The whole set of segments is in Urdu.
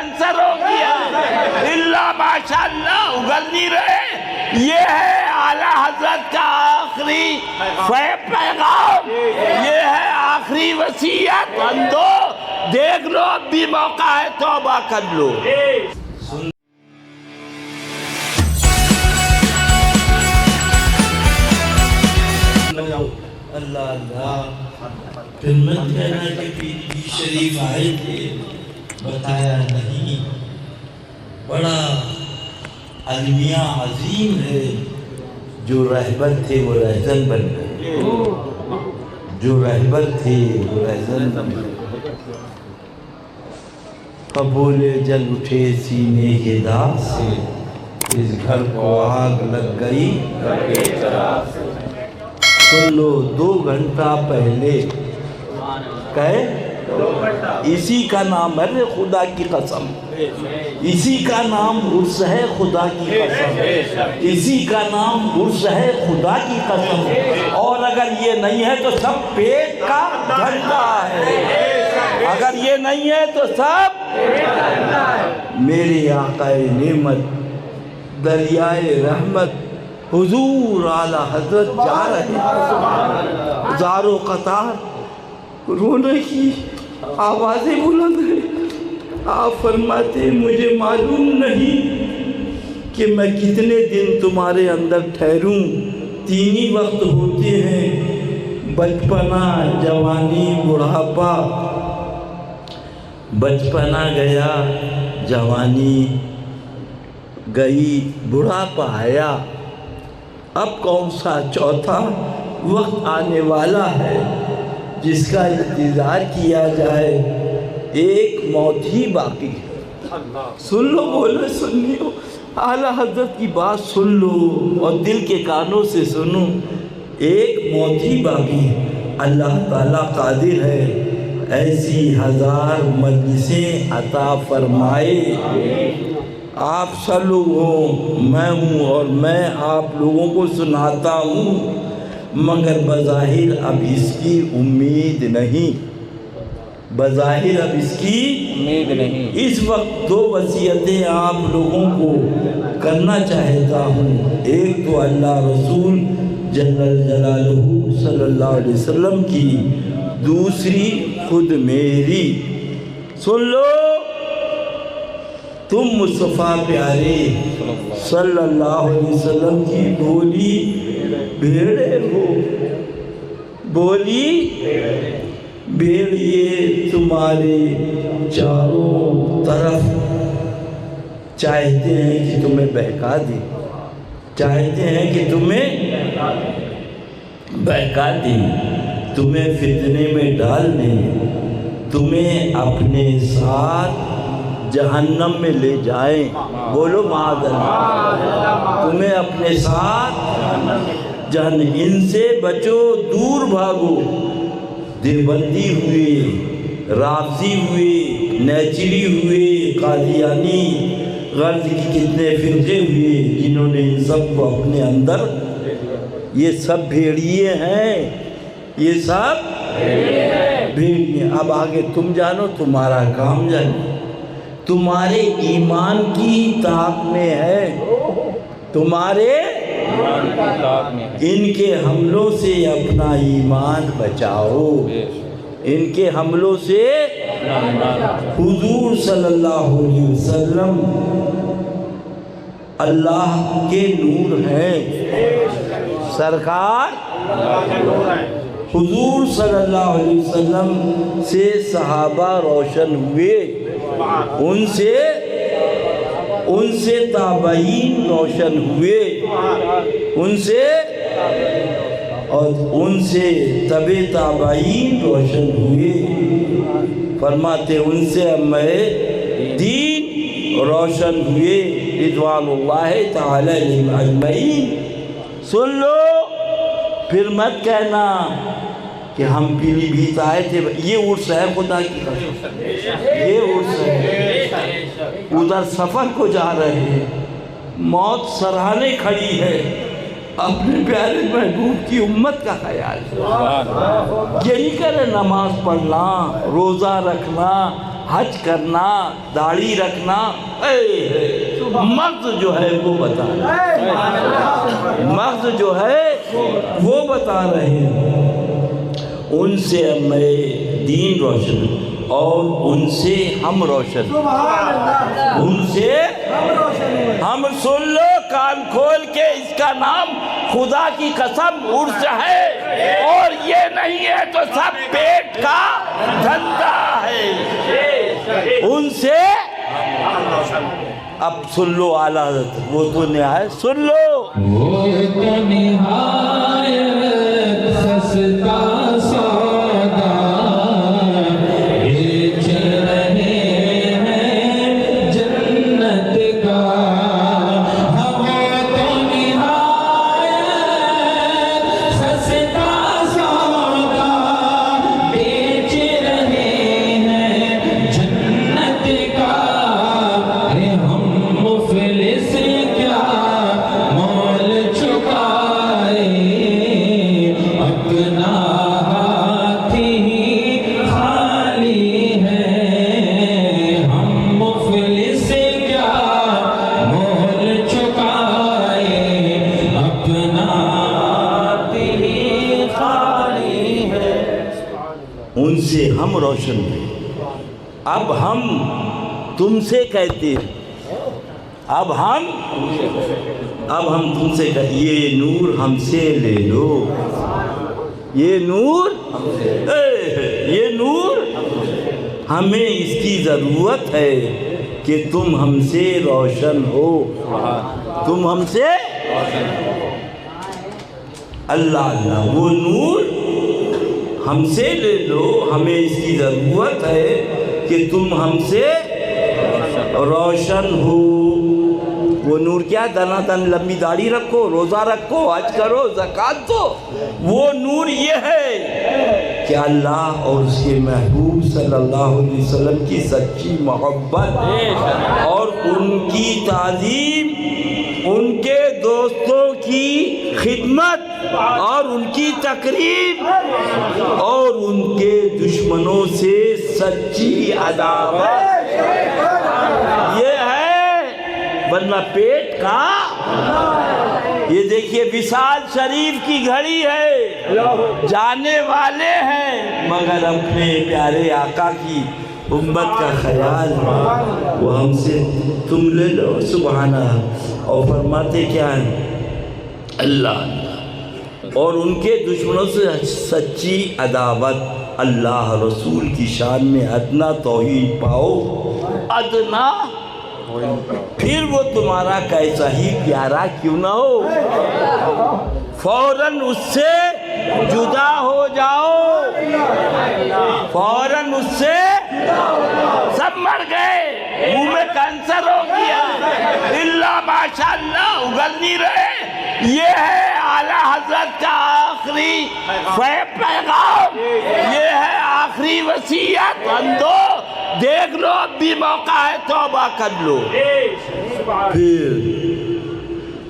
کینسر ہو گیا اللہ ماشاءاللہ اگل نہیں رہے. یہ ہے اعلیٰ حضرت کا آخری پیغام, یہ ہے آخری وصیت. بندو دیکھ لو, اب بھی موقع ہے, توبہ کر لو. اللہ اللہ پھر مت کہنا کہ پیر شریف آئے تھے بتایا نہیں. بڑا المیہ عظیم ہے. جو رہبر تھے وہ رہزن بن گئے, جو رہبر تھے وہ رہزن بن گئے. قبول جل اٹھے سینے کے داغ سے, اس گھر کو آگ لگ گئی. سن لو 2 گھنٹہ پہلے کہے اسی کا نام ہے خدا کی قسم, اسی کا نام عرس ہے خدا کی قسم, اسی کا نام عرس ہے خدا کی قسم. اور اگر یہ نہیں ہے تو سب پیٹ کا دھندا ہے, اگر یہ نہیں ہے تو سب. میرے آقا نعمت دریائے رحمت حضور اعلیٰ حضرت جا رہے ہیں. زارو قطار رونے کی آوازیں بلند ہیں. آپ فرماتے مجھے معلوم نہیں کہ میں کتنے دن تمہارے اندر ٹھہروں. 3 ہی وقت ہوتے ہیں, بچپنا, جوانی, بڑھاپا. بچپنا گیا, جوانی گئی, بڑھاپا آیا. اب کون سا چوتھا وقت آنے والا ہے جس کا انتظار کیا جائے. ایک موت ہی باقی ہے. سن لو, بولو سنیو, اعلیٰ حضرت کی بات سن لو اور دل کے کانوں سے سنو. ایک موت ہی باقی ہے. اللہ تعالیٰ قادر ہے ایسی 1000 مجلسیں عطا فرمائے. آپ سب لوگ ہوں, میں ہوں, اور میں آپ لوگوں کو سناتا ہوں, مگر بظاہر اب اس کی امید نہیں. بظاہر اب اس کی امید نہیں. اس وقت 2 وصیتیں آپ لوگوں کو کرنا چاہتا ہوں. ایک تو اللہ رسول جل جلالہ صلی اللہ علیہ وسلم کی, دوسری خود میری. سن لو, تم مصطفیٰ پیارے صلی اللہ علیہ وسلم کی بولی بھیڑے ہو. بولی بھیڑ یہ تمہارے چاروں طرف چاہتے ہیں کہ تمہیں بہکا دیں, چاہتے ہیں کہ تمہیں بہکا دیں, تمہیں فتنے میں ڈال دیں, تمہیں اپنے ساتھ جہنم میں لے جائیں. بولو معاذ اللہ. تمہیں اپنے ساتھ جہنم. ان سے بچو, دور بھاگو. دیوبندی ہوئے, رافضی ہوئے, نیچری ہوئے, قادیانی, غرض کی کتنے فرقے ہوئے جنہوں نے ان سب کو اپنے اندر. یہ سب بھیڑیے ہیں, یہ سب بھیڑیے. اب آگے تم جانو, تمہارا کام جانو. تمہارے ایمان کی طاق میں ہے, تمہارے ان کے حملوں سے اپنا ایمان بچاؤ. ان کے حملوں سے حضور صلی اللہ علیہ وسلم اللہ کے نور ہیں. سرکار حضور صلی اللہ علیہ وسلم سے صحابہ روشن ہوئے, ان سے تابعین روشن ہوئے, ان سے تبع تابعین روشن ہوئے. فرماتے ان سے ائمہ دین روشن ہوئے رضوان اللہ تعالی علیہم اجمعین. سن لو, پھر مت کہنا کہ ہم پیلی بھیت آئے تھے. یہ عرس ہے خدا کی قسم, یہ عرس ہے. ادھر سفر کو جا رہے ہیں, موت سراہنے کھڑی ہے, اپنے پیارے محبوب کی امت کا خیال. یہی کرے نماز پڑھنا, روزہ رکھنا, حج کرنا، داڑھی رکھنا، مغز جو ہے وہ بتا رہے ہیں، مغز جو ہے وہ بتا رہے ہیں۔ ان سے میں دین روشن اور ان سے ہم روشن، ان سے ہم سن لو کان کھول کے، اس کا نام خدا کی قسم عرس ہے، اور یہ نہیں ہے تو سب پیٹ کا دھندا ہے۔ ان سے اب سن لو اعلیٰ حضرت، وہ تو نہایت سن لو، وہ تو نہایت سستا سودا بیچ رہے ہیں جنت کا، وہ تو نہایت سستا سودا بیچ رہے ہیں جنت کا، ارے ہم مفلس کیا مول چکائے، اپنا ہاتھ ہی خالی ہے، ہم مفلس کیا مول چکائے، اپنا ہاتھ ہی خالی ہے۔ ان سے ہم روشن ہیں۔ اب ہم تم سے کہتے ہیں، اب ہم تم سے کہتے، یہ نور ہم سے لے لو، یہ نور یہ نور ہمیں اس کی ضرورت ہے کہ تم ہم سے روشن ہو، تم ہم سے اللہ اللہ، وہ نور ہم سے لے لو، ہمیں اس کی ضرورت ہے کہ تم ہم سے روشن ہو۔ وہ نور کیا؟ دنا دن لمبی داڑھی رکھو، روزہ رکھو، حج کرو، زکوٰۃ دو، وہ نور یہ ہے کہ اللہ اور اس کے محبوب صلی اللہ علیہ وسلم کی سچی محبت اور ان کی تعظیم، ان کے دوستوں کی خدمت اور ان کی تقریب، اور ان کے دشمنوں سے سچی عداوت، یہ ہے۔ ورنہ پیٹ کا، یہ دیکھیے وصال شریف کی گھڑی ہے، جانے والے ہیں مگر اپنے پیارے آقا کی امت کا خیال وہ ہم سے تم لے لو، سبحانہ۔ اور فرماتے کیا ہیں؟ اللہ اور ان کے دشمنوں سے سچی عداوت، اللہ رسول کی شان میں ادنا توہین پاؤ، ادنا، پھر وہ تمہارا کیسا ہی پیارا کیوں نہ ہو، فوراً اس سے جدا ہو جاؤ، فوراً اس سے، سب مر گئے، منہ میں کینسر ہو گیا، اللہ ماشاءاللہ اگل نہیں رہے۔ یہ ہے اعلیٰ حضرت کا آخری پیغام، یہ ہے آخری وصیت، اندو دیکھ لو، اب بھی موقع ہے، توبہ کر لو۔ پھر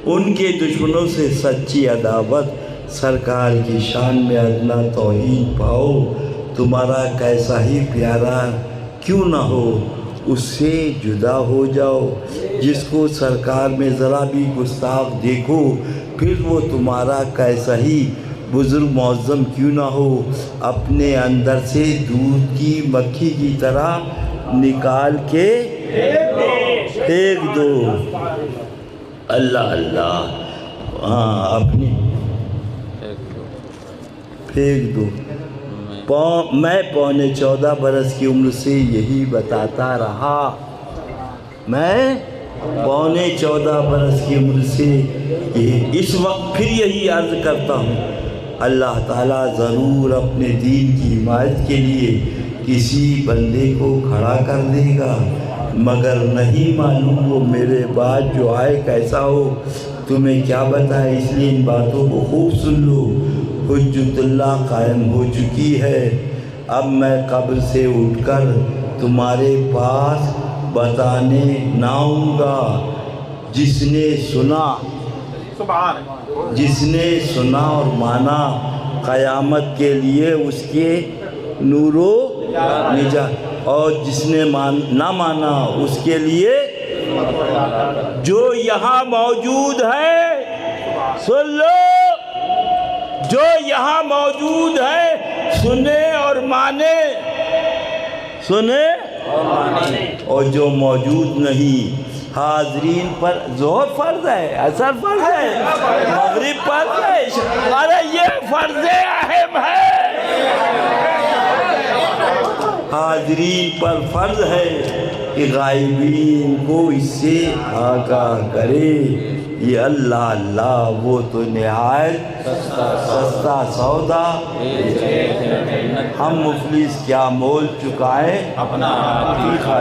ان کے دشمنوں سے سچی عداوت، سرکار کی شان میں ادنا توہین پاؤ، تمہارا کیسا ہی پیارا کیوں نہ ہو، اس سے جدا ہو جاؤ۔ جس کو سرکار میں ذرا بھی گستاخ دیکھو، پھر وہ تمہارا کیسا ہی بزرگ معظم کیوں نہ ہو، اپنے اندر سے دودھ کی مکھی کی طرح نکال کے پھینک دو۔ اللہ اللہ، ہاں اپنی پھینک دو۔ میں 14.25 برس کی عمر سے یہی بتاتا رہا، میں 14.25 برس کی عمر سے اس وقت پھر یہی عرض کرتا ہوں، اللہ تعالیٰ ضرور اپنے دین کی حمایت کے لیے کسی بندے کو کھڑا کر دے گا، مگر نہیں معلوم وہ میرے بعد جو آئے کیسا ہو، تمہیں کیا بتائے، اس لیے ان باتوں کو خوب سن لو۔ حجت اللہ قائم ہو چکی ہے، اب میں قبر سے اٹھ کر تمہارے پاس بتانے نہ آؤں گا، جس نے سنا اور مانا، قیامت کے لیے اس کے نور و نجات۔ اور جس نے نہ مانا اس کے لیے جو یہاں موجود ہے، سن لو، جو یہاں موجود ہے سنے اور مانے، سنے اور جو موجود نہیں، حاضرین پر ظہر فرض ہے، عصر فرض ہے، مغرب فرض ہے، ارے یہ فرض اہم ہے، حاضرین پر فرض ہے کہ غائبین کو اس سے آگاہ کرے۔ یہ اللہ اللہ وہ تو نہایت سستا سودا، ہم مفلس کیا مول چکائیں اپنا